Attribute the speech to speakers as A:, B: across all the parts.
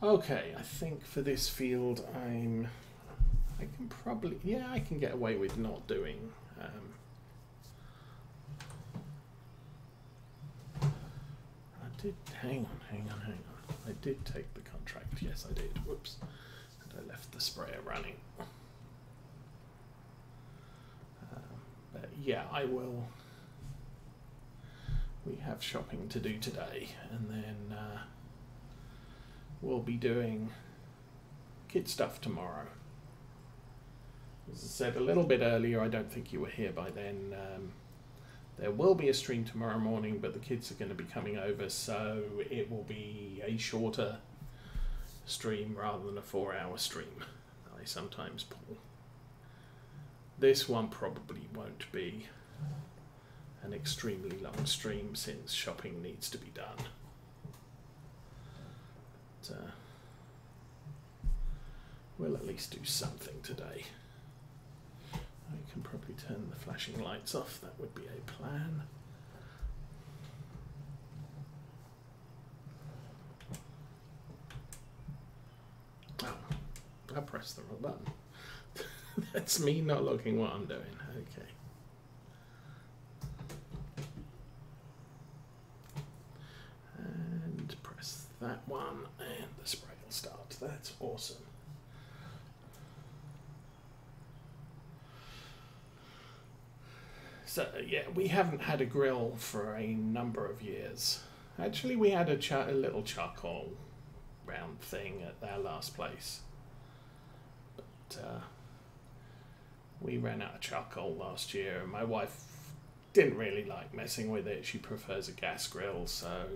A: Okay, I think for this field I can probably, yeah, I can get away with not doing hang on. I did take the contract. Yes, I did. Whoops. And I left the sprayer running. But yeah, I will. We have shopping to do today, and then we'll be doing kid stuff tomorrow. As I said a little bit earlier, I don't think you were here by then. There will be a stream tomorrow morning, but the kids are going to be coming over, so it will be a shorter stream rather than a 4-hour stream that I sometimes pull. This one probably won't be an extremely long stream since shopping needs to be done. But, we'll at least do something today. I can probably turn the flashing lights off. That would be a plan. Oh, I pressed the wrong button. That's me not looking what I'm doing. Okay. And press that one and the spray will start. That's awesome. So yeah, we haven't had a grill for a number of years. Actually, we had a little charcoal round thing at our last place, but we ran out of charcoal last year, and my wife didn't really like messing with it. She prefers a gas grill, so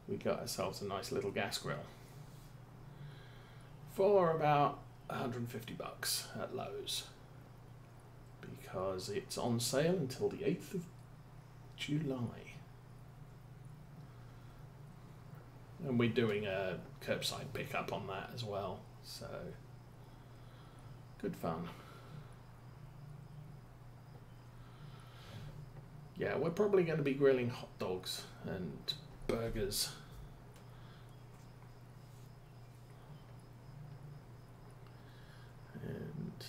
A: we got ourselves a nice little gas grill for about 150 bucks at Lowe's, because it's on sale until the 8th of July. And we're doing a curbside pickup on that as well, so good fun. Yeah, we're probably going to be grilling hot dogs and burgers. And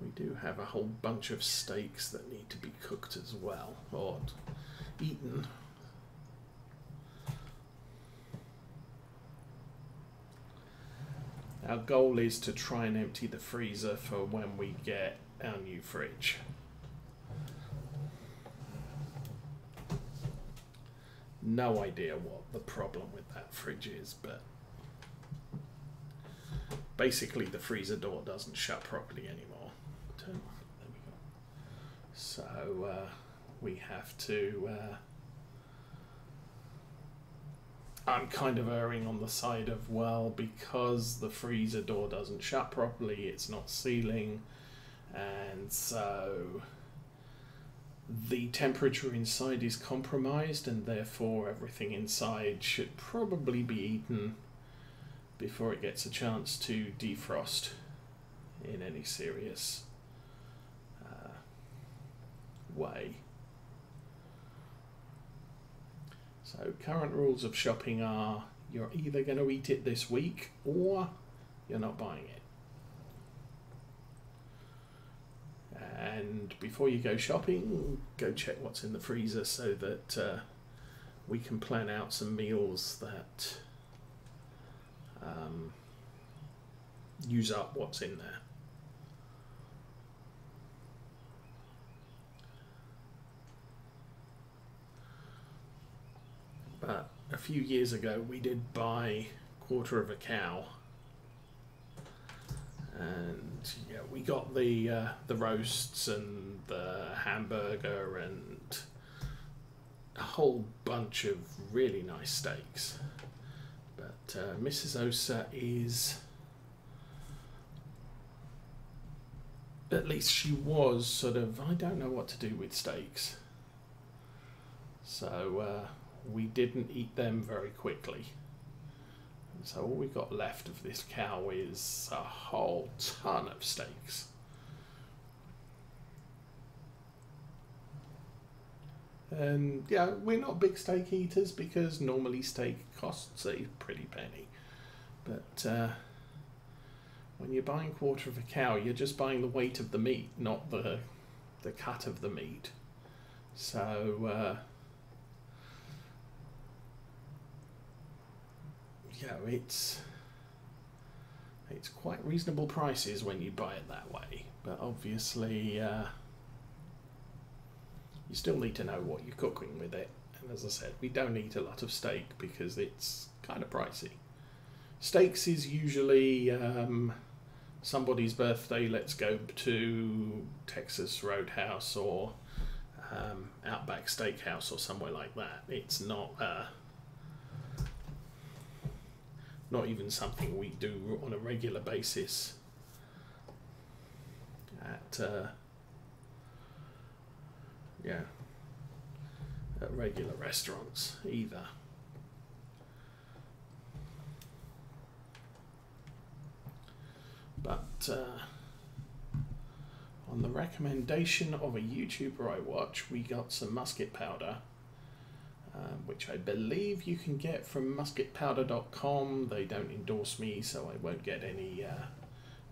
A: we do have a whole bunch of steaks that need to be cooked as well, or eaten. Our goal is to try and empty the freezer for when we get our new fridge. No idea what the problem with that fridge is, but basically the freezer door doesn't shut properly anymore. Turn on. There we go. So we have to... I'm kind of erring on the side of, well, because the freezer door doesn't shut properly, it's not sealing, and so the temperature inside is compromised, and therefore everything inside should probably be eaten before it gets a chance to defrost in any serious way. So current rules of shopping are you're either going to eat it this week or you're not buying it. And before you go shopping, go check what's in the freezer so that we can plan out some meals that use up what's in there. But a few years ago we did buy a quarter of a cow, and yeah, we got the roasts and the hamburger and a whole bunch of really nice steaks. But Mrs. Osa is, at least she was, sort of, I don't know what to do with steaks. So we didn't eat them very quickly. And so all we got left of this cow is a whole ton of steaks. And yeah, we're not big steak eaters because normally steak costs a pretty penny. But when you're buying quarter of a cow, you're just buying the weight of the meat, not the cut of the meat. So yeah, it's quite reasonable prices when you buy it that way. But obviously, you still need to know what you're cooking with it. And as I said, we don't eat a lot of steak because it's kind of pricey. Steaks is usually somebody's birthday, let's go to Texas Roadhouse or Outback Steakhouse or somewhere like that. It's not even something we do on a regular basis at at regular restaurants either. But on the recommendation of a YouTuber I watch, we got some musket powder, which I believe you can get from musketpowder.com. They don't endorse me, so I won't get any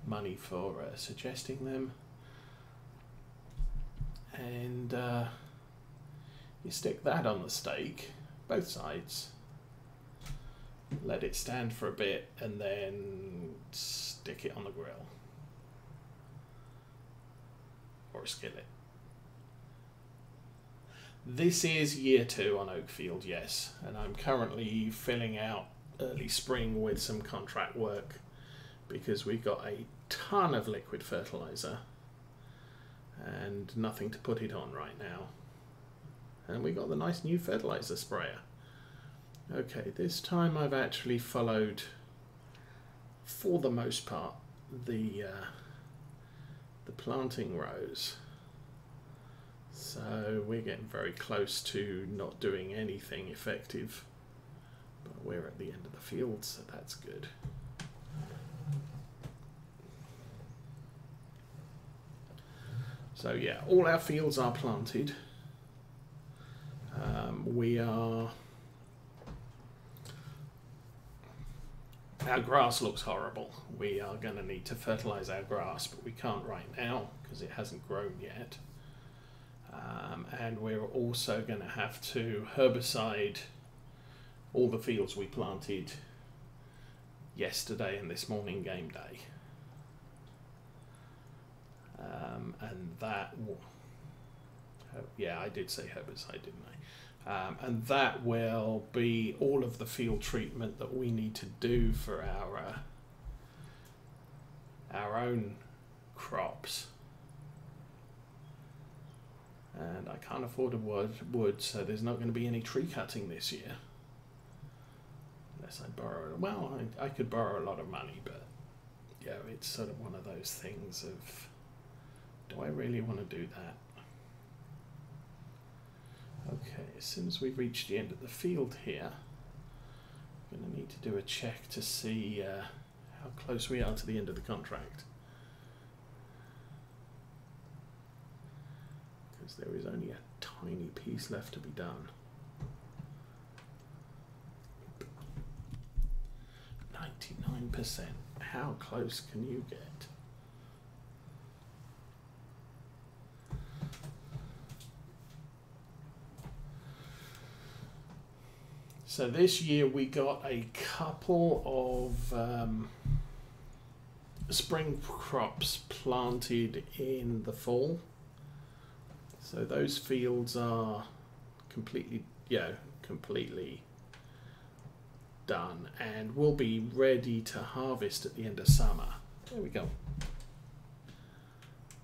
A: money for suggesting them. And you stick that on the steak, both sides, let it stand for a bit, and then stick it on the grill or a skillet. This is year 2 on Oakfield, yes, and I'm currently filling out early spring with some contract work because we've got a ton of liquid fertilizer and nothing to put it on right now. And we got the nice new fertilizer sprayer. Okay, this time I've actually followed, for the most part, the planting rows. So we're getting very close to not doing anything effective, but we're at the end of the field, so that's good. So yeah, all our fields are planted. Our grass looks horrible. We are going to need to fertilize our grass, but we can't right now because it hasn't grown yet. And we're also going to have to herbicide all the fields we planted yesterday and this morning game day. And that, yeah, I did say herbicide, didn't I? And that will be all of the field treatment that we need to do for our own crops. And I can't afford a wood, so there's not going to be any tree cutting this year. Unless I borrow, well, I could borrow a lot of money, but yeah, it's sort of one of those things of, do I really want to do that? Okay, as soon as we've reached the end of the field here, I'm going to need to do a check to see how close we are to the end of the contract. Because there is only a tiny piece left to be done. 99%. How close can you get? So this year we got a couple of spring crops planted in the fall. So those fields are completely done and will be ready to harvest at the end of summer. There we go.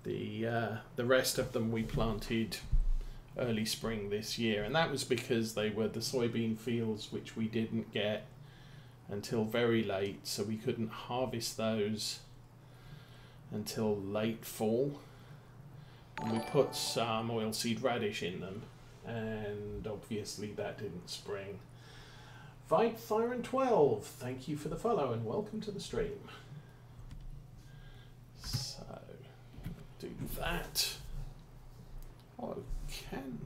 A: The rest of them we planted early spring this year, and that was because they were the soybean fields which we didn't get until very late, so we couldn't harvest those until late fall. And we put some oilseed radish in them, and obviously that didn't spring. Vite Thyron 12, thank you for the follow and welcome to the stream. So do that. Oh, Ken.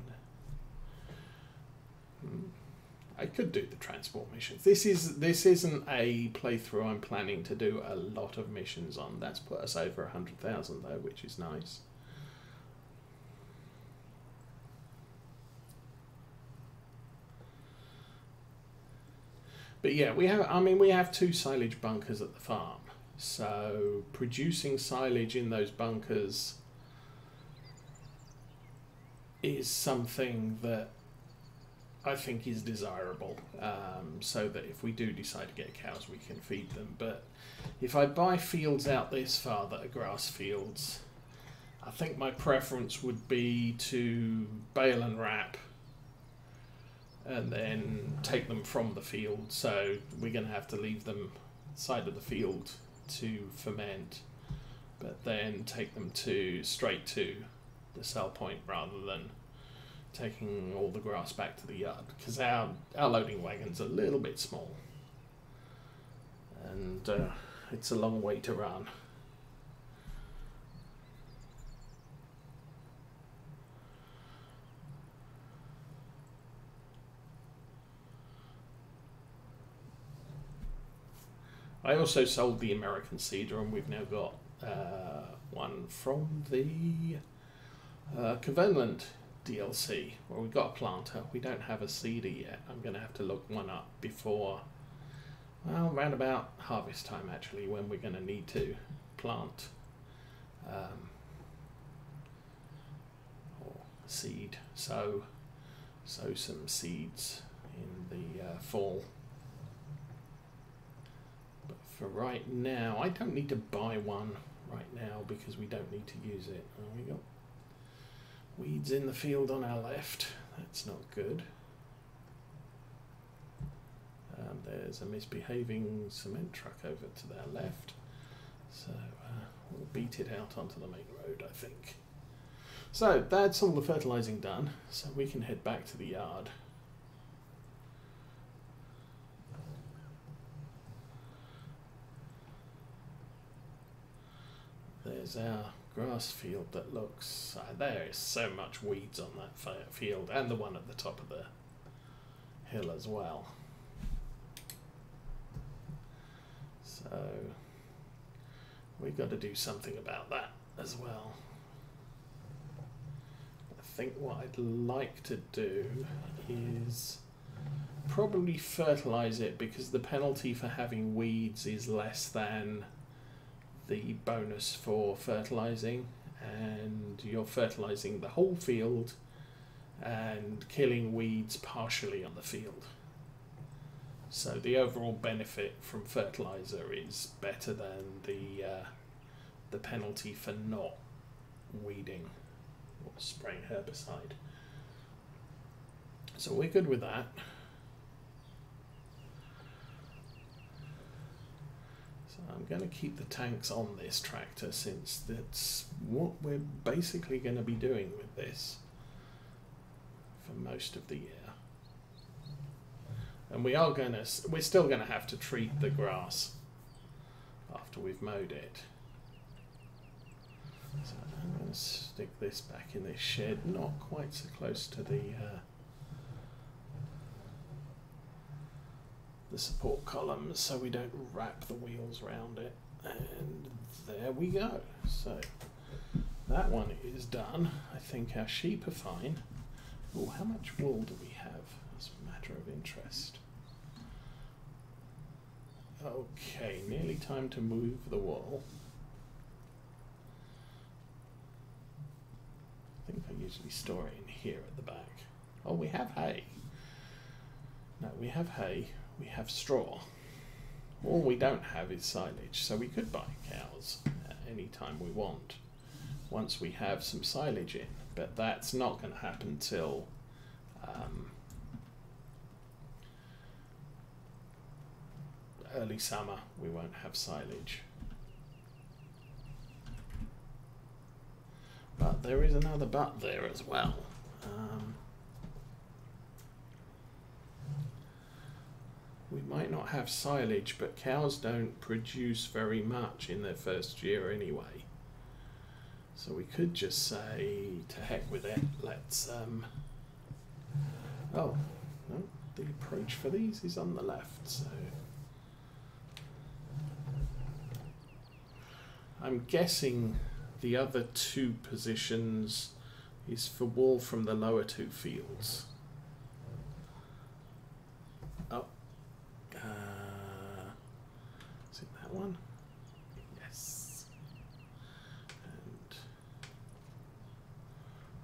A: I could do the transport missions. This isn't a playthrough I'm planning to do a lot of missions on. That's put us over 100,000 though, which is nice. But yeah, we have 2 silage bunkers at the farm. So producing silage in those bunkers is something that I think is desirable, so that if we do decide to get cows, we can feed them. But if I buy fields out this far that are grass fields, I think my preference would be to bale and wrap and then take them from the field. So we're going to have to leave them side of the field to ferment, but then take them straight to the sell point rather than taking all the grass back to the yard, because our loading wagon's a little bit small and it's a long way to run. I also sold the American seeder, and we've now got one from the Converland DLC, where we've got a planter. We don't have a seeder yet. I'm going to have to look one up before, well, around about harvest time actually, when we're going to need to plant or seed, sow some seeds in the fall. But for right now, I don't need to buy one right now because we don't need to use it. We got weeds in the field on our left. That's not good. There's a misbehaving cement truck over to their left. So we'll beat it out onto the main road, I think. So that's all the fertilizing done. So we can head back to the yard. There's our grass field that looks, there is so much weeds on that field, and the one at the top of the hill as well. So we've got to do something about that as well. I think what I'd like to do is probably fertilize it, because the penalty for having weeds is less than the bonus for fertilizing, and you're fertilizing the whole field and killing weeds partially on the field. So the overall benefit from fertilizer is better than the penalty for not weeding or spraying herbicide. So we're good with that. I'm going to keep the tanks on this tractor, since that's what we're basically going to be doing with this for most of the year. And we're still going to have to treat the grass after we've mowed it. So I'm going to stick this back in this shed, not quite so close to the support columns, so we don't wrap the wheels around it. And there we go. So that one is done. I think our sheep are fine. Oh, how much wool do we have? That's a matter of interest. Okay, nearly time to move the wool. I think I usually store it in here at the back. Oh, we have hay. No, we have hay. We have straw. All we don't have is silage, so we could buy cows at any time we want once we have some silage in, but that's not going to happen till early summer. We won't have silage. But there is another but there as well. We might not have silage, but cows don't produce very much in their first year anyway. So we could just say, to heck with it, let's... oh, No, the approach for these is on the left, so I'm guessing the other 2 positions is for wool from the lower 2 fields. Oh, is it that one? Yes. And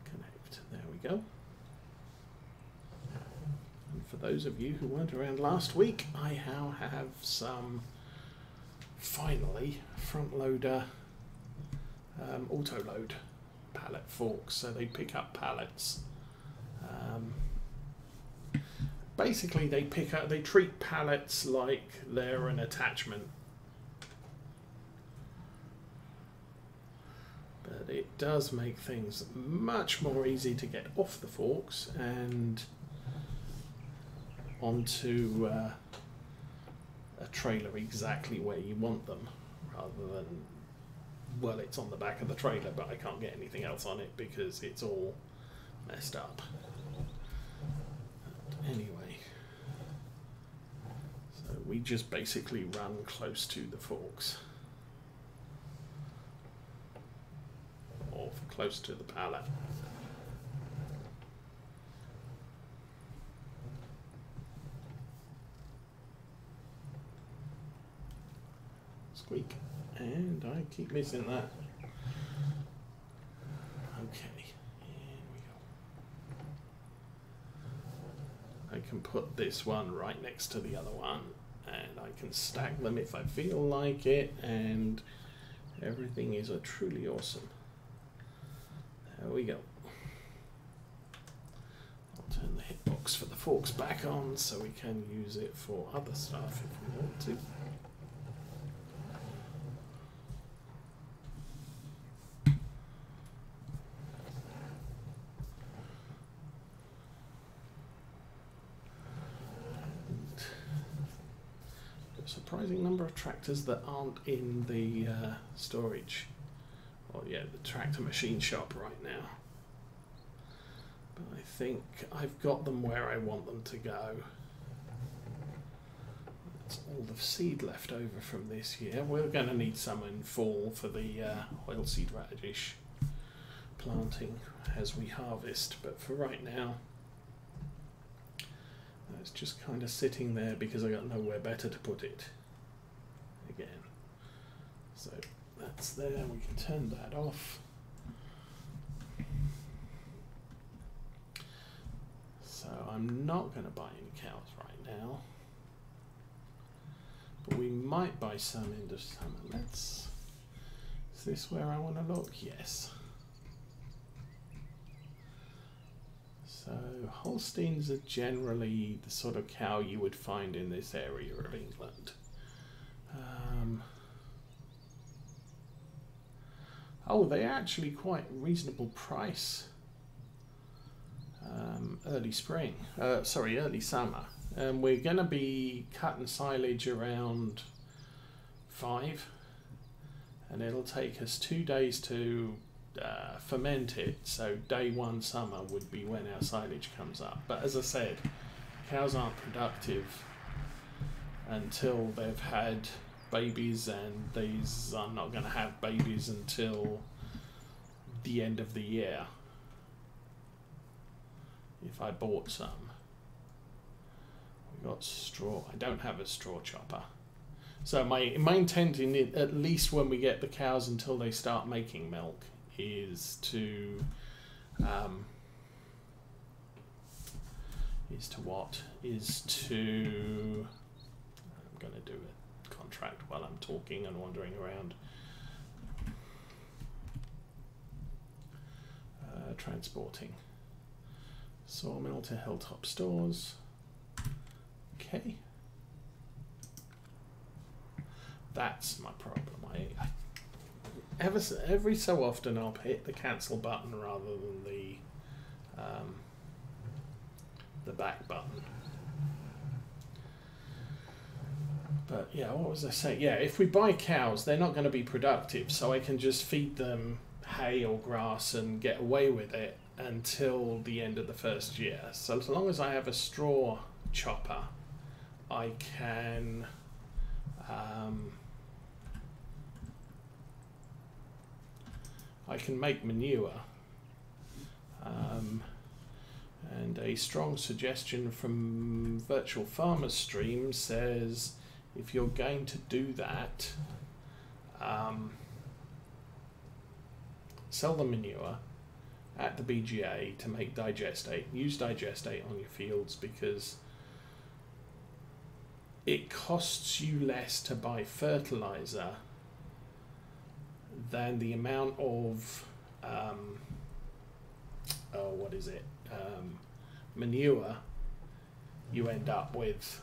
A: connect. There we go. And for those of you who weren't around last week, I now have some, finally, front loader auto load pallet forks, so they pick up pallets. Basically they treat pallets like they're an attachment, but it does make things much more easy to get off the forks and onto a trailer exactly where you want them, rather than, well, it's on the back of the trailer but I can't get anything else on it because it's all messed up. Anyway, so we just basically run close to the forks, or close to the pallet. Squeak, and I keep missing that. Okay. I can put this one right next to the other one, and I can stack them if I feel like it, and everything is truly awesome. There we go. I'll turn the hitbox for the forks back on so we can use it for other stuff if we want to. Surprising number of tractors that aren't in the storage, or yeah, the tractor machine shop right now. But I think I've got them where I want them to go. That's all the seed left over from this year. We're going to need some in fall for the oilseed radish planting as we harvest, but for right now it's just kind of sitting there because I got nowhere better to put it again. So that's there, we can turn that off. So I'm not going to buy any cows right now, but we might buy some in the summer. Is this where I want to look? Yes. So Holsteins are generally the sort of cow you would find in this area of England. Oh, they're actually quite reasonable price. Early summer. We're going to be cutting silage around 5, and it'll take us 2 days to ferment it, so day 1 summer would be when our silage comes up. But as I said, cows aren't productive until they've had babies, and these are not going to have babies until the end of the year if I bought some. We got straw. I don't have a straw chopper, so my intent in it, at least when we get the cows until they start making milk, is to I'm going to do a contract while I'm talking and wandering around. Transporting sawmill to Hilltop Stores. Okay, that's my problem. Every so often I'll hit the cancel button rather than the back button. But yeah, what was I saying? Yeah, if we buy cows, they're not going to be productive, so I can just feed them hay or grass and get away with it until the end of the first year. So as long as I have a straw chopper, I can make manure. And a strong suggestion from Virtual Farmers Stream says if you're going to do that, sell the manure at the BGA to make digestate. Use digestate on your fields because it costs you less to buy fertilizer than the amount of manure you end up with.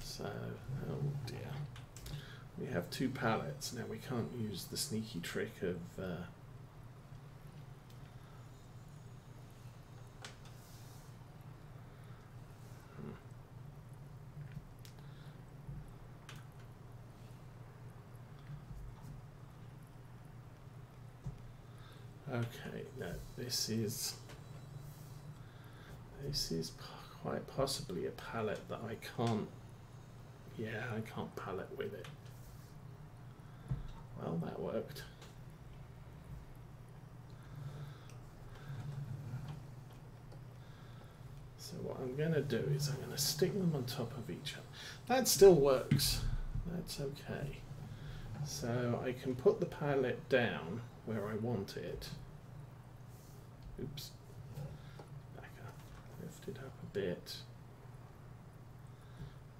A: So, oh dear. We have 2 pallets. Now we can't use the sneaky trick of okay, no, this is quite possibly a pallet that I can't, I can't pallet with it. Well, that worked. So what I'm going to do is I'm going to stick them on top of each other. That still works. That's okay. So I can put the pallet down where I want it. Oops. Back up. Lift it up a bit.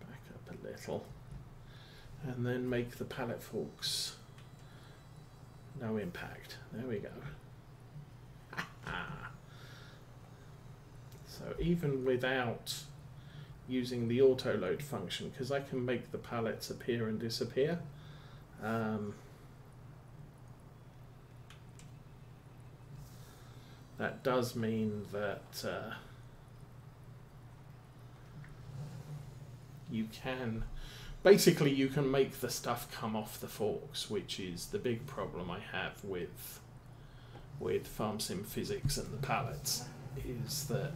A: Back up a little. And then make the pallet forks no impact. There we go. So even without using the auto load function, because I can make the pallets appear and disappear, that does mean that you can basically you can make the stuff come off the forks, which is the big problem I have with FarmSim physics and the pallets, is that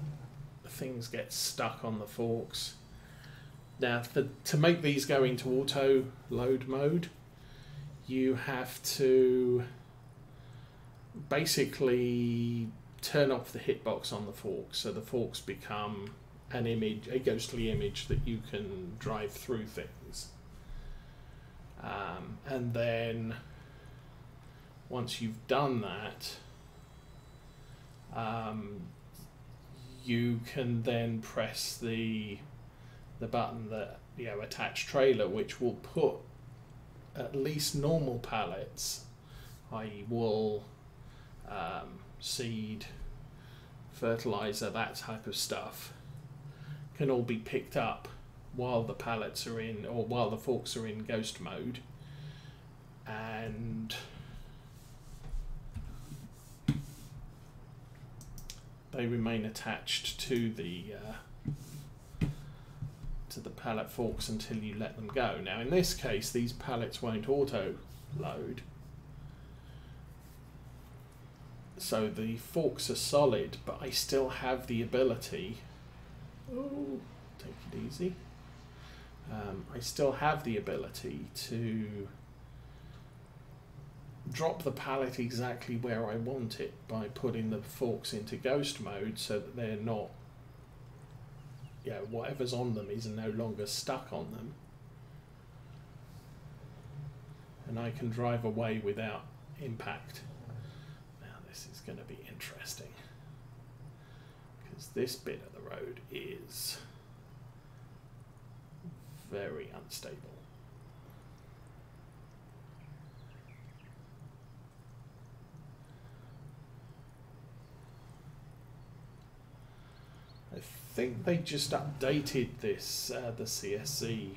A: things get stuck on the forks. Now to make these go into auto load mode, you have to basically turn off the hitbox on the forks, so the forks become an image, a ghostly image that you can drive through things. And then once you've done that, you can then press the button that, attach trailer, which will put at least normal pallets, i.e. wool, seed, fertilizer, that type of stuff, can all be picked up while the pallets are in, or while the forks are in ghost mode, and they remain attached to the pallet forks until you let them go. Now in this case these pallets won't auto load, so the forks are solid, but I still have the ability, take it easy, I still have the ability to drop the pallet exactly where I want it by putting the forks into ghost mode, so that they're not, whatever's on them is no longer stuck on them, and I can drive away without impact. Now this is going to be interesting, because this bit of the road is very unstable. I think they just updated this, the CSC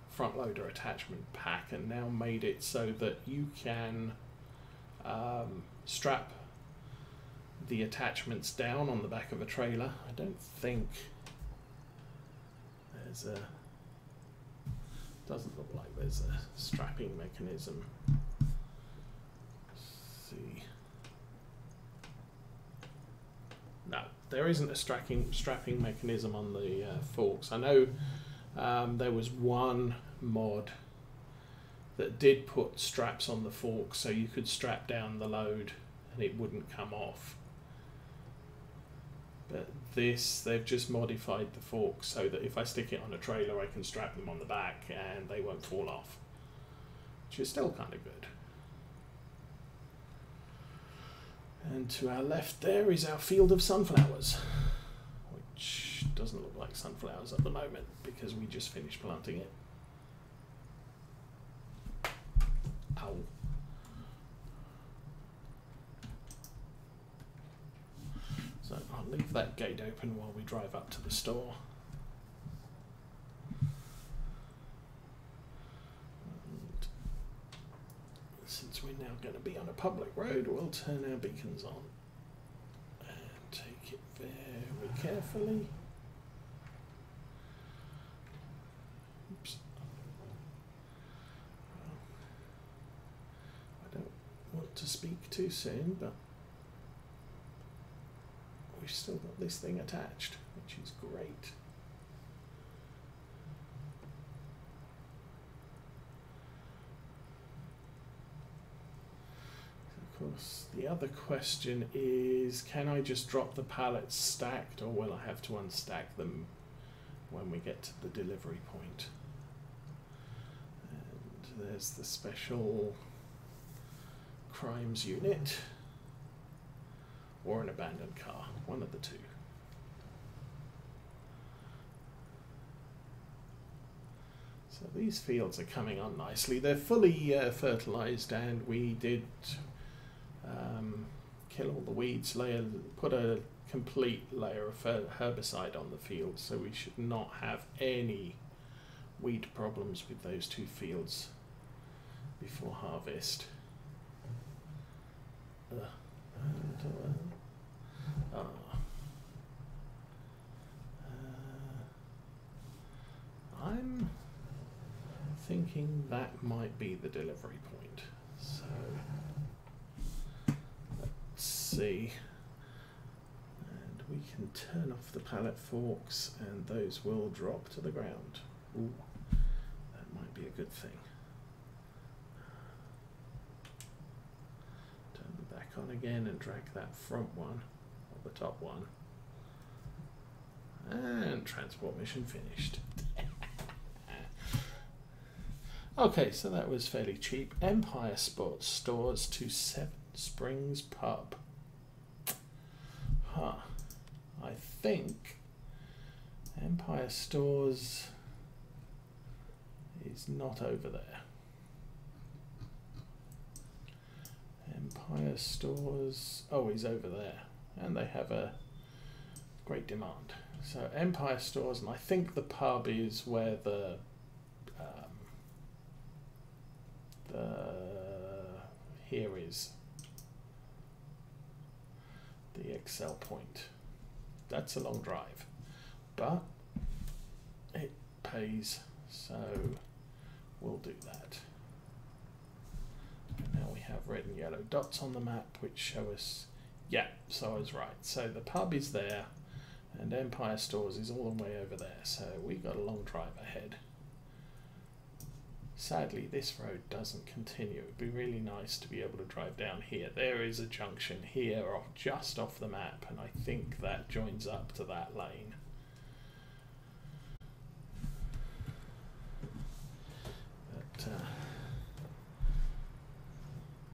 A: front loader attachment pack, and now made it so that you can strap the attachments down on the back of a trailer. I don't think there's a, doesn't look like there's a strapping mechanism see. No, there isn't a strapping mechanism on the forks. I know there was one mod that did put straps on the forks so you could strap down the load and it wouldn't come off. But this, they've just modified the forks so that if I stick it on a trailer I can strap them on the back and they won't fall off, which is still kind of good. And to our left there is our field of sunflowers, which doesn't look like sunflowers at the moment because we just finished planting it. Ow. So I'll leave that gate open while we drive up to the store. And since we're now going to be on a public road, we'll turn our beacons on and take it very carefully. Oops. I don't want to speak too soon, but we've still got this thing attached, which is great. Of course, the other question is, can I just drop the pallets stacked, or will I have to unstack them when we get to the delivery point? And there's the special crimes unit, or an abandoned car, one of the two. So these fields are coming on nicely. They're fully fertilized, and we did kill all the weeds, put a complete layer of herbicide on the field, so we should not have any weed problems with those two fields before harvest. I'm thinking that might be the delivery point. So let's see. And we can turn off the pallet forks and those will drop to the ground. Ooh, that might be a good thing. Turn them back on again and drag that front one, or the top one. And transport mission finished. Okay, so that was fairly cheap. Empire Sports Stores to Seven Springs Pub. Huh. I think Empire Stores is not over there. Empire Stores, oh, he's over there. And they have a great demand. So Empire Stores, and I think the pub is where the here is the Excel point. That's a long drive, but it pays, so we'll do that. And now we have red and yellow dots on the map which show us, yeah, so I was right. So the pub is there and Empire Stores is all the way over there, so we've got a long drive ahead. Sadly, this road doesn't continue. It'd be really nice to be able to drive down here. There is a junction here, just off the map, and I think that joins up to that lane.